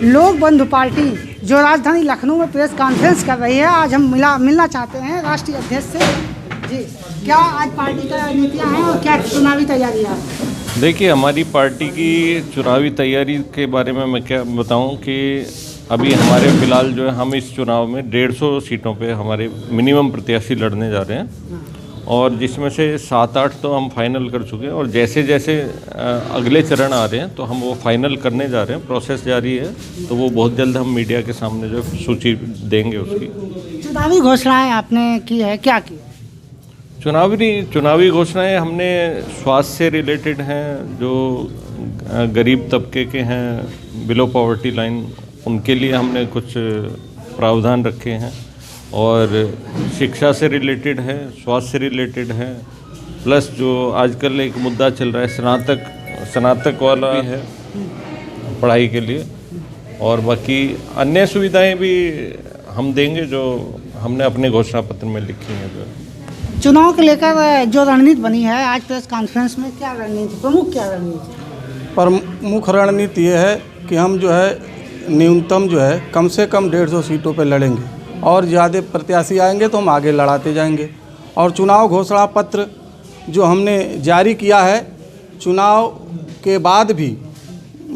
लोक बंधु पार्टी जो राजधानी लखनऊ में प्रेस कॉन्फ्रेंस कर रही है, आज हम मिलना चाहते हैं राष्ट्रीय अध्यक्ष से। जी, क्या आज पार्टी का नीतियाँ हैं और क्या चुनावी तैयारियाँ हैं? देखिए, हमारी पार्टी की चुनावी तैयारी के बारे में मैं क्या बताऊं कि अभी हमारे फिलहाल जो है हम इस चुनाव में 150 सीटों पे हमारे मिनिमम प्रत्याशी लड़ने जा रहे हैं और जिसमें से 7-8 तो हम फाइनल कर चुके हैं और जैसे जैसे अगले चरण आ रहे हैं तो हम वो फाइनल करने जा रहे हैं। प्रोसेस जारी है, तो वो बहुत जल्द हम मीडिया के सामने जो सूची देंगे उसकी। चुनावी घोषणाएं आपने की है, क्या की? चुनावी घोषणाएं हमने स्वास्थ्य से रिलेटेड हैं, जो गरीब तबके के हैं, बिलो पॉवर्टी लाइन, उनके लिए हमने कुछ प्रावधान रखे हैं और शिक्षा से रिलेटेड है, स्वास्थ्य से रिलेटेड है, प्लस जो आजकल एक मुद्दा चल रहा है स्नातक वाला भी है पढ़ाई के लिए, और बाकी अन्य सुविधाएं भी हम देंगे जो हमने अपने घोषणा पत्र में लिखी हैं। जो चुनाव को लेकर जो रणनीति बनी है आज प्रेस कॉन्फ्रेंस में, क्या रणनीति, प्रमुख क्या रणनीति? प्रमुख रणनीति ये है कि हम जो है न्यूनतम जो है कम से कम 150 सीटों पर लड़ेंगे और ज़्यादा प्रत्याशी आएंगे तो हम आगे लड़ाते जाएंगे। और चुनाव घोषणा पत्र जो हमने जारी किया है, चुनाव के बाद भी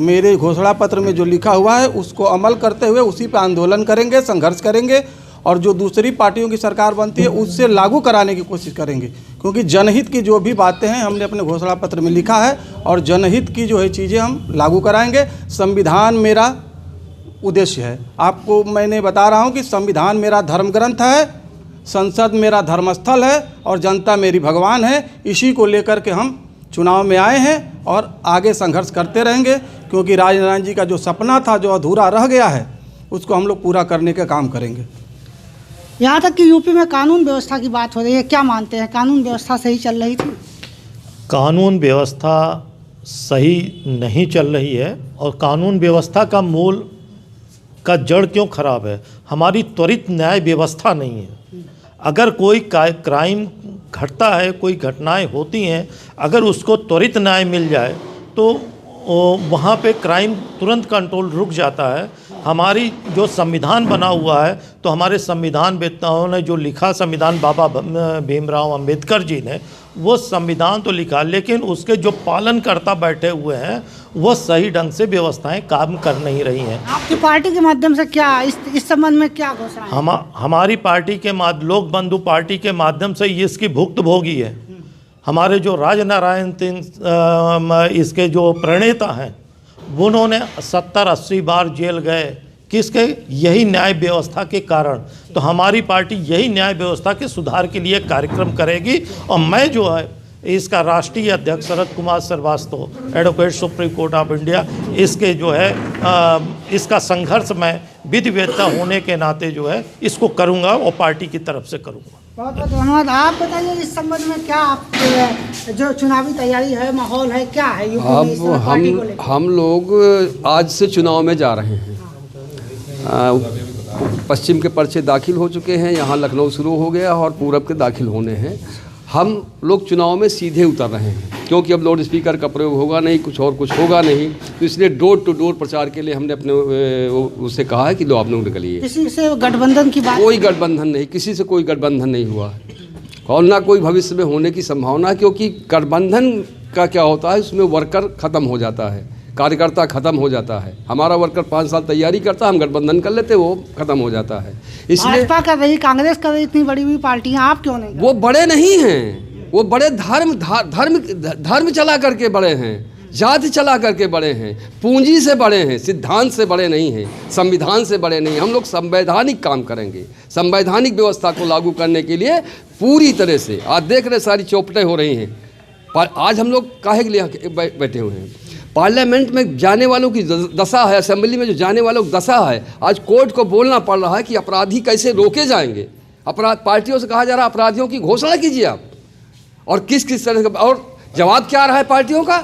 मेरे घोषणा पत्र में जो लिखा हुआ है उसको अमल करते हुए उसी पर आंदोलन करेंगे, संघर्ष करेंगे और जो दूसरी पार्टियों की सरकार बनती है उससे लागू कराने की कोशिश करेंगे, क्योंकि जनहित की जो भी बातें हैं हमने अपने घोषणा पत्र में लिखा है और जनहित की जो है चीज़ें हम लागू कराएंगे। संविधान मेरा उद्देश्य है। आपको मैंने बता रहा हूं कि संविधान मेरा धर्म ग्रंथ है, संसद मेरा धर्मस्थल है और जनता मेरी भगवान है। इसी को लेकर के हम चुनाव में आए हैं और आगे संघर्ष करते रहेंगे, क्योंकि राजनारायण जी का जो सपना था, जो अधूरा रह गया है, उसको हम लोग पूरा करने का काम करेंगे। यहाँ तक कि यूपी में कानून व्यवस्था की बात हो रही है, क्या मानते हैं, कानून व्यवस्था सही चल रही थी? कानून व्यवस्था सही नहीं चल रही है और कानून व्यवस्था का मूल का जड़ क्यों खराब है? हमारी त्वरित न्याय व्यवस्था नहीं है। अगर कोई क्राइम घटता है, कोई घटनाएं होती हैं, अगर उसको त्वरित न्याय मिल जाए तो वहाँ पे क्राइम तुरंत कंट्रोल रुक जाता है। हमारी जो संविधान बना हुआ है, तो हमारे संविधान वेत्ताओं ने जो लिखा, संविधान बाबा भीमराव अंबेडकर जी ने वो संविधान तो लिखा, लेकिन उसके जो पालनकर्ता बैठे हुए हैं वो सही ढंग से व्यवस्थाएं काम कर नहीं रही हैं। आपकी पार्टी के माध्यम से क्या इस संबंध में क्या घोषणा? हमारी पार्टी के लोक बंधु पार्टी के माध्यम से इसकी भुक्तभोगी है। हमारे जो राजनारायण इसके जो प्रणेता हैं, उन्होंने 70-80 बार जेल गए, किसके? यही न्याय व्यवस्था के कारण। तो हमारी पार्टी यही न्याय व्यवस्था के सुधार के लिए कार्यक्रम करेगी और मैं जो है इसका राष्ट्रीय अध्यक्ष Sharad Kumar Srivastava, advocate supreme court of India, इसके जो है इसका संघर्ष मैं विधिवेत्ता होने के नाते जो है इसको करूँगा और पार्टी की तरफ से करूँगा। बहुत बहुत धन्यवाद। आप बताइए इस संबंध में क्या आप जो चुनावी तैयारी है, माहौल है, क्या है यूपी में इस पार्टी को लेकर? हम लोग आज से चुनाव में जा रहे हैं। पश्चिम के पर्चे दाखिल हो चुके हैं, यहाँ लखनऊ शुरू हो गया और पूरब के दाखिल होने हैं। हम लोग चुनाव में सीधे उतर रहे हैं, क्योंकि अब लाउड स्पीकर का प्रयोग होगा नहीं, कुछ होगा नहीं, तो इसलिए डोर टू डोर प्रचार के लिए हमने अपने उससे कहा है कि लो आप लोग निकलिए। किसी से गठबंधन की बात? कोई गठबंधन नहीं, किसी से कोई गठबंधन नहीं हुआ और ना कोई भविष्य में होने की संभावना, क्योंकि गठबंधन का क्या होता है, उसमें वर्कर ख़त्म हो जाता है, कार्यकर्ता खत्म हो जाता है। हमारा वर्कर 5 साल तैयारी करता, हम गठबंधन कर लेते, वो खत्म हो जाता है। इसलिए भाजपा कर रही, कांग्रेस कर रही, इतनी बड़ी बड़ी पार्टियां, आप क्यों नहीं? वो बड़े नहीं हैं, वो बड़े धर्म चला करके बड़े हैं, जाति चला करके बड़े हैं, पूंजी से बड़े हैं, सिद्धांत से बड़े नहीं हैं, संविधान से बड़े नहीं। हम लोग संवैधानिक काम करेंगे, संवैधानिक व्यवस्था को लागू करने के लिए पूरी तरह से। आज देख रहे सारी चौपटें हो रही हैं, पर आज हम लोग काहे के लिए बैठे हुए हैं? पार्लियामेंट में जाने वालों की दशा है, असेंबली में जो जाने वालों की दशा है। आज कोर्ट को बोलना पड़ रहा है कि अपराधी कैसे रोके जाएंगे। पार्टियों से कहा जा रहा है अपराधियों की घोषणा कीजिए आप, और किस तरह का, और जवाब क्या आ रहा है पार्टियों का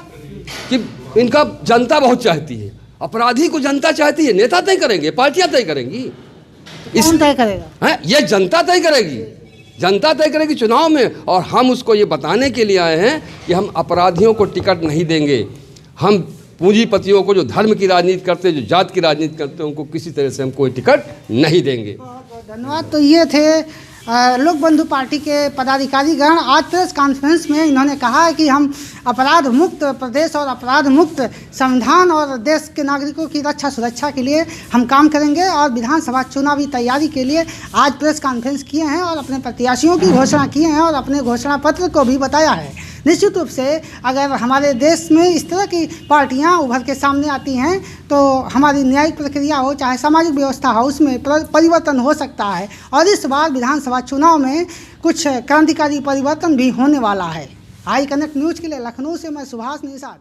कि इनका जनता बहुत चाहती है। अपराधी को जनता चाहती है, नेता तय करेंगे, पार्टियां तय करेंगी, कौन तय करेगा? है ये जनता तय करेगी, जनता तय करेगी चुनाव में। और हम उसको ये बताने के लिए आए हैं कि हम अपराधियों को टिकट नहीं देंगे, हम पूंजीपतियों को, जो धर्म की राजनीति करते हैं, जो जात की राजनीति करते हैं, उनको किसी तरह से हम कोई टिकट नहीं देंगे। बहुत बहुत धन्यवाद। तो ये थे लोक बंधु पार्टी के पदाधिकारीगण। आज प्रेस कॉन्फ्रेंस में इन्होंने कहा है कि हम अपराध मुक्त प्रदेश और अपराध मुक्त संविधान और देश के नागरिकों की रक्षा सुरक्षा के लिए हम काम करेंगे और विधानसभा चुनावी तैयारी के लिए आज प्रेस कॉन्फ्रेंस किए हैं और अपने प्रत्याशियों की घोषणा किए हैं और अपने घोषणा पत्र को भी बताया है। निश्चित रूप से अगर हमारे देश में इस तरह की पार्टियां उभर के सामने आती हैं तो हमारी न्यायिक प्रक्रिया हो, चाहे सामाजिक व्यवस्था हो, उसमें परिवर्तन हो सकता है और इस बार विधानसभा चुनाव में कुछ क्रांतिकारी परिवर्तन भी होने वाला है। आई कनेक्ट न्यूज़ के लिए लखनऊ से मैं सुभाष निषाद।